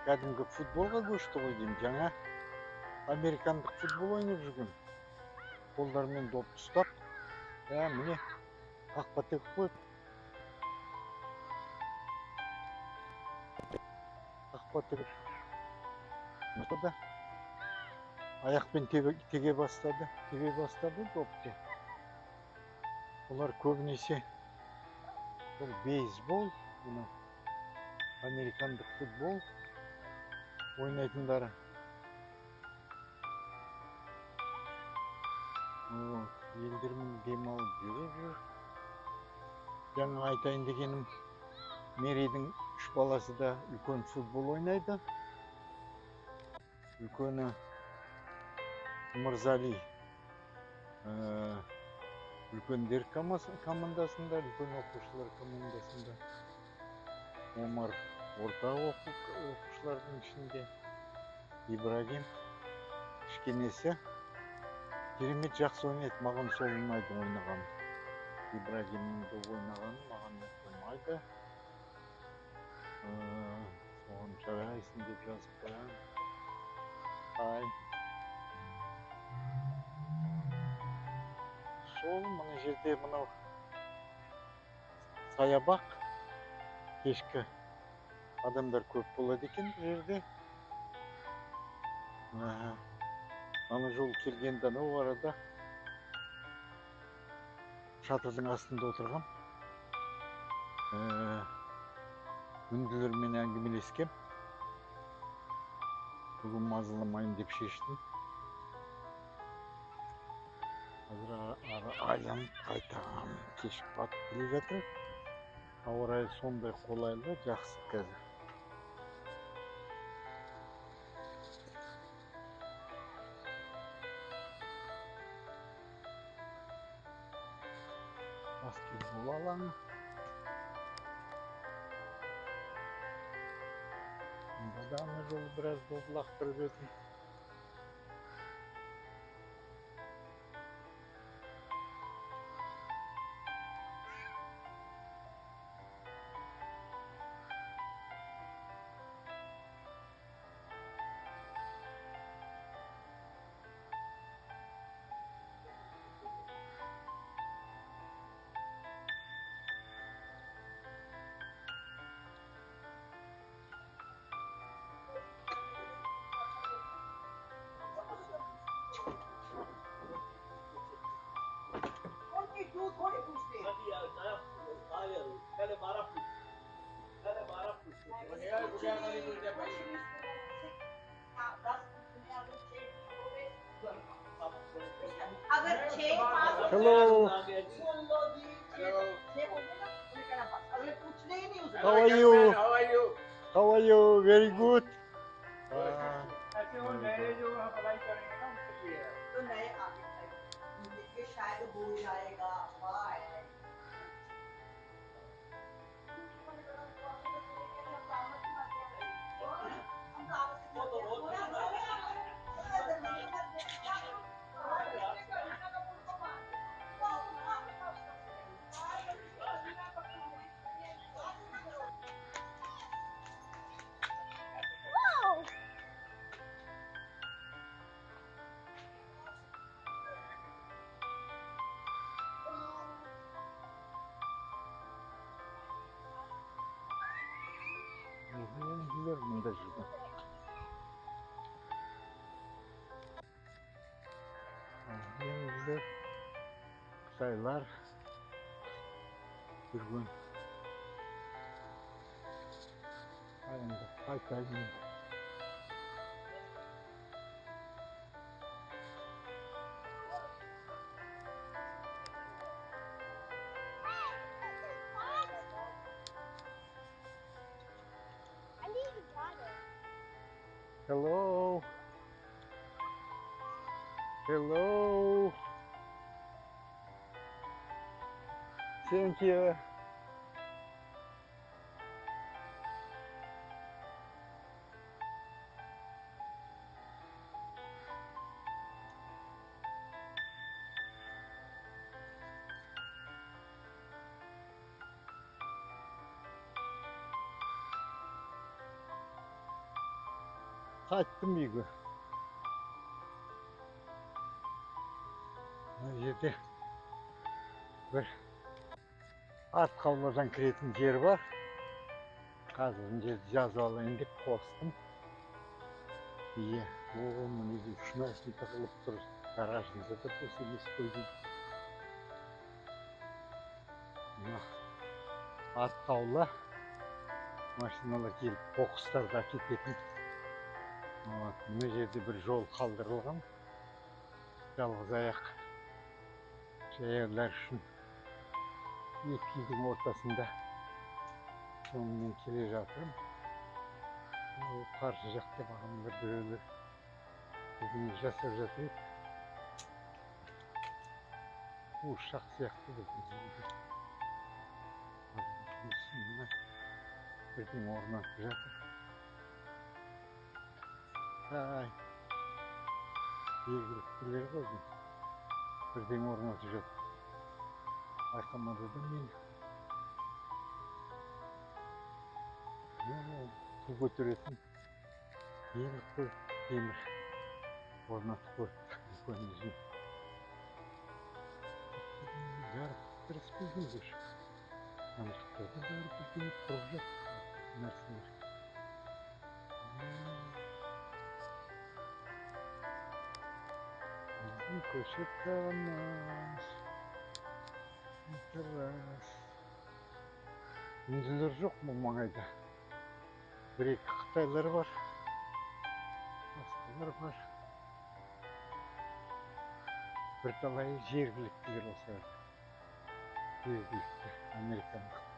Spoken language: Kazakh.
кәдімгі футболға көшті ғой деймін. Жаңа американдық футбол ойнап жүрген. Қолдарымен допты ұстап, міне қақпа тігіп қойып. Қақпа тігіп. Аяқпен теге бастады допты. Олар көбінесе бұл бейсбол, американдық футбол ойнайтындары. Елдермен демалып жүр. Жаңа айтайын дегенім, Мерейдің 3 баласы да үлкен футбол ойнайды. Үлкені Мырзали үлкендер командасында, үлкен оқушылар командасында. Омар орта оқушылардың ішінде. Ибрагим кішкенесі керемет жақсы ойнайды. Маған сол ұнайды ойнағаны. Ибрагимнің де ойнағаны маған ұнайды. Соған жарайсың деп жазып қоямын. Сол мына жерде мынау саябақ. Кешкі адамдар көп болады екен бұл жерде. Ана жол келгенде анау арада шатырдың астында отырғам. Үнділермен әңгімелескем. Бүгін мазаламайын деп шештім. Қазір айланып қайтам. Кешкі батып келе жатыр. Ауа райы сондай қолайлы, жақсы қазір. Баскетбол алаңы. Мұнда да ана жолы біраз лақтырып едім. Hello. How are you? How are you? Very good. Мұнда жүрді. Енді қытайлар жүрген. Енді қайтайын. Hello. Hello. Thank you. Қайттым үйге. Мына жерде бір артқы ауладан кіретін жер бар. Қазір мына жерді жазып алайын деп қостым. Иә, о, мінеки 3 машина тығылып тұр. Гаражында да бос емес қой дейді. Мына артқы аула машиналар келіп қоқыстарды әкететін. Мына жерде бір жол қалдырылған. Жалғыз аяқ жаяулар үшін. Екі үйдің ортасында сонымен келе жатырмын. Қарсы жақта бағаналар біреулер бірдеңе жасап жатыр еді. Ошақ сияқты бірдеңе. Бірдеңе орнатып жатыр. Жергіліктілер ғой бұл. Бірдеңе орнатып жатыр. Байқамады да мені. Су көтеретін елік қой, темір орнатып қойыпты үлкен өзіне. Жарық кіріспеген көшік. Ана жақтарда бәрі бірдеңе тұрып жатыр. Нәрселер. Біздің көше таныс. Интерас. Үнділер жоқ бұл маңайда. Бір-екі қытайлар бар. Басқалар бар. Бірталай жергіліктілер осы жерде. Жергілікті американдық.